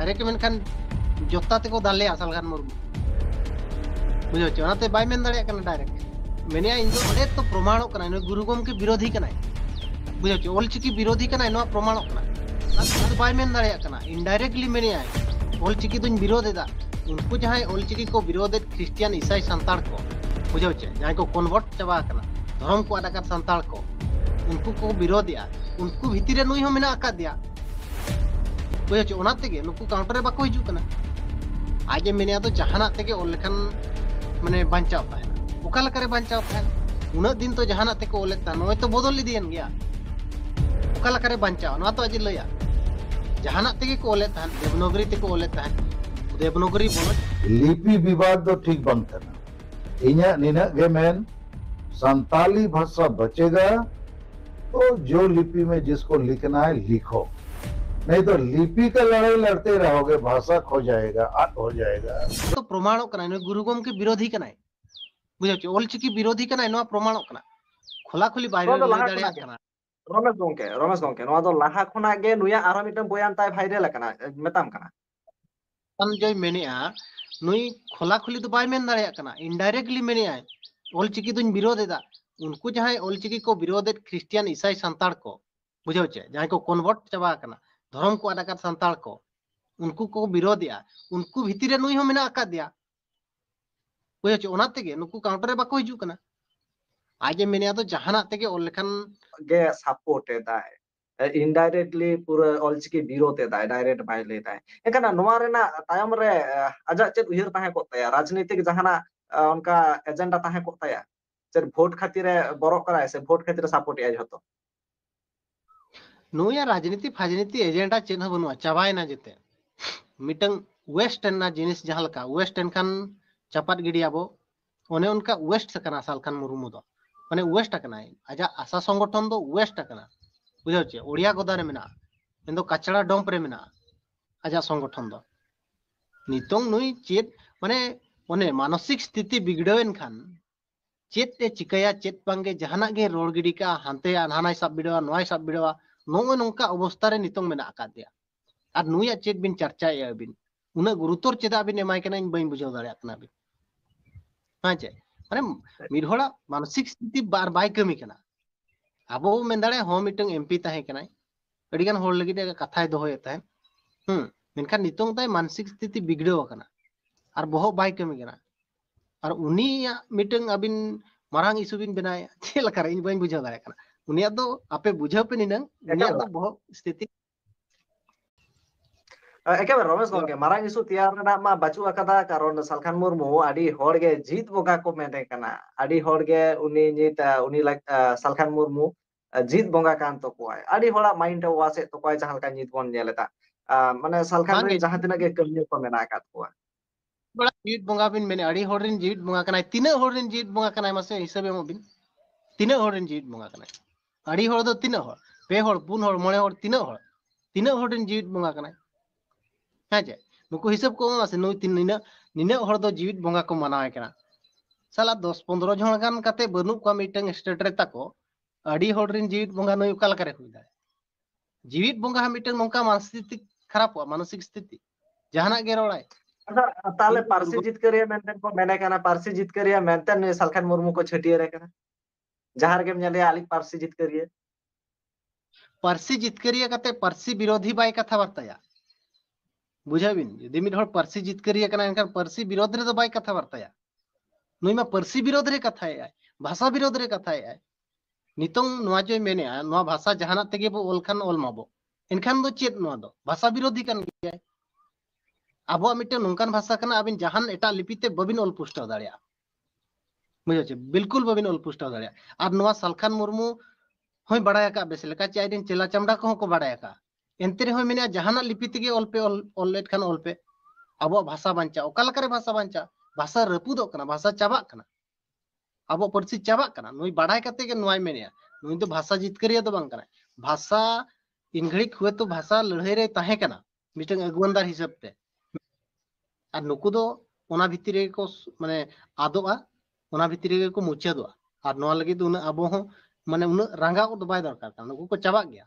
direct मेनखान जोता तेको दाले सालखान मुर्मू बुझो चे ओनाते बाय मेन दाड़े कना डायरेक्ट मेनिया इन दो ओडे तो प्रमाणो कना नो गुरु गोमके विरोधी कना बुझो चे ऑलचिकी विरोधी कना नो प्रमाणो कना तो बाय मेन दाड़े कना इनडायरेक्टली मेनिया ऑलचिकी दुन विरोध एदा उनको जहां ऑलचिकी को विरोध क्रिश्चियन ईसाई संताड़ को बुझो चे जहां को कन्वर्ट चाबा कना धर्म को आडाकर संताड़ को उनको को विरोधिया उनको भितरे नुई हो मेना आका दिया बुझो चे ओना तेगे नुकु काउंटर रे बाको हिजु कना आज मेनिया तो जहाना तेगे ओल लेखन माने बांचाव ताहेना ओका लकारे बांचाव ताहेना उना दिन तो जहाना तेको ओले ता नय तो बदल लिदियन गया ओका लकारे बांचाव ना तो आज लया जहाना तेगे को ओले ताहन देवनगरी तेको ओले ताहन देवनगरी बोल लिपि विवाद तो ठीक बंद करना इन्या निना गे मैन संताली भाषा बचेगा तो जो लिपि में जिसको लिखना है लिखो नहीं तो लिपि का लड़ाई लड़ते रहोगे भाषा खो जाएगा आट हो जाएगा तो प्रमाणो कना नो गुरु गोम के विरोधी कना बुझो चे ऑलचिकी विरोधी कना नो प्रमाणो कना खोला खोली बाइबल ले दाड़िया कना रमेश गोंके नोआ दो लाहा खना गे नुया आरो मिटन बयान ताय भाइरल कना मेताम कना तन जय मेनिया नुई खोला खोली तो बाय मेन दाड़िया कना इनडायरेक्टली मेनिया ऑलचिकी दुन विरोध एदा उनको जहां ऑलचिकी को विरोध क्रिश्चियन ईसाई संताड़ को बुझो चे जहां को कन्वर्ट चाबा कना धर्म को आडाकर संताड़ को उनको को विरोधिया उनको भितरे नुई हो मेना आका दिया बुझो चे ओना तेगे नुकु काउंटर रे बाको हिजु कना आज मेनिया तो जहाना तेगे ओल लेखन गे सपोर्ट एदाय इनडायरेक्टली पूरा ऑलचिकी विरोध एदाय डायरेक्ट बाय लेदाय एकाना नोआ रेना तायम रे आजा चेत उहिर ताहे को तया राजनीतिक जहाना उनका एजेंडा ताहे को तया चेत वोट खातिरे बरो कराय से वोट खातिरे सपोर्ट या जतो नुया राजनीति फाजनीति एजेंडा चेन ह बनुआ चाबायना जेते मिटंग वेस्टर्न ना जिनिस जहां लका वेस्टर्न खान चपात गिडियाबो ओने उनका वेस्ट सकना सालखान मुर्मू दो माने वेस्ट कना आजा आशा संगठन दो वेस्ट कना बुझो चे ओडिया गोदा रे मेना एंदो कचड़ा डंप रे मेना आजा संगठन दो नितोंग नुई चेत माने ओने मानसिक स्थिति बिगड़ेन खान चेत ए चिकया चेत बांगे जहाना गे रोड गिडी का हानते हानाय सब बिडवा नोय सब बिडवा नो नोंका अवस्था रे नितोंग मेना आका दिया और नुया चेत बिन चर्चा या बिन उना गुरुतर चेदा बिन एमाय कना इन बइन बुझाव दाड़े कना बिन हां चे माने मिरहोड़ा मानसिक स्थिति बार बाय कमी कना आबो मेन दाड़े हो मिटंग एमपी ताहे कना अडी गान होड़ लगी कथाय दोहोय ताहे मेनखान नितोंग ताय मानसिक स्थिति बिगड़ो कना और बहो बाय कमी कना और उनिया मिटंग अबिन मारांग इशू बिन बनाय चे लकार इन बइन बुझाव दाड़े कना उनिया दो आपे बुझाव पे निनंग उनिया दो बहो स्थिति एके बार रमेश गोंके मारांग इशू तैयार ना मा बाचु अकदा कारण सालखान मुर्मू आडी होड़गे जीत बोगा को मेने कना आडी होड़गे उनी नित उनी लाइक सालखान मुर्मू जीत बोंगा कान तो कोय आडी होड़ा माइंड वासे तो कोय जहां का जीत बोन नेलेता माने सालखान रे जहां तिना के कमियो को मेना कात कोआ बड़ा जीत बोंगा बिन मेने अड़ी होड़रिन जीत बोंगा कना तिना होड़रिन जीत बोंगा कना मासे हिसाब एमो बिन तिना होड़रिन जीत बोंगा कना अड़ी होड़ दो तिना होड़ पे होड़ पुन होड़ मोळे होड़ तिना होड़रिन जीत बोंगा कना हाजे नुकु हिसाब को मासे नुई तिन निना होड़ दो जीवित बोंगा को मनावे कना साला 10-15 जन गान काते बनु को मिटंग स्टेट रे ताको अड़ी होड़रिन जीवित बोंगा नुई उकाल करे हुई दाय जीवित बोंगा मिटंग नोंका मानसिक खराब मानसिक स्थिति जहाना गे रोड़ाय ताले पारसी जीत करिया मेंटेन को मेने कना पारसी जीत करिया मेंटेन सालखान मुर्मू को छटिया रे कना जहार गेम नेले आली पारसी जीत करिया कते पारसी विरोधी बाय कथा वार्ताया बुझाबिन यदि मिड हर पारसी जीत करिया कना एनखान पारसी विरोध रे दो बाय कथा वार्ताया नुई मा पारसी विरोध रे कथा है भाषा विरोध रे कथा है नितों नोआ जो मेने नोआ भाषा जहाना तेगे बो ओलखान ओल माबो एनखान दो चेत नोआ दो भाषा विरोधी कान गया आबो मिटे नोंकान भाषा कना अबिन जहान एटा लिपिते बबिन ओल पुष्टाव दाड़िया बुझो चे बिल्कुल बबिन ओल पुष्टाव दाड़िया और नोआ सालखान मुर्मू होय बड़ाय का बेस लेका चे आइदिन चेला चमड़ा को को बड़ाय का एंते रे होय मेने जहाना लिपि तेगे ओल पे ओल लेट खान ओल पे आबो भाषा बांचा ओकाल करे भाषा बांचा भाषा रपुदो कना भाषा चाबा कना आबो परसी चाबा कना नुई बड़ाय कते के नोय मेने नुई तो भाषा जीत करिया तो बांग कना भाषा इनघड़ी हुए तो भाषा लड़ाई रे ताहे कना मिटंग अगुवनदार हिसाब ते और नुकु दो ओना भितरे को माने आदोआ ओना भितरे को मुचादोआ और नोआ लगी तो उन आबो हो माने उन रंगा को दबाय दरकार नुकु को चाबा गया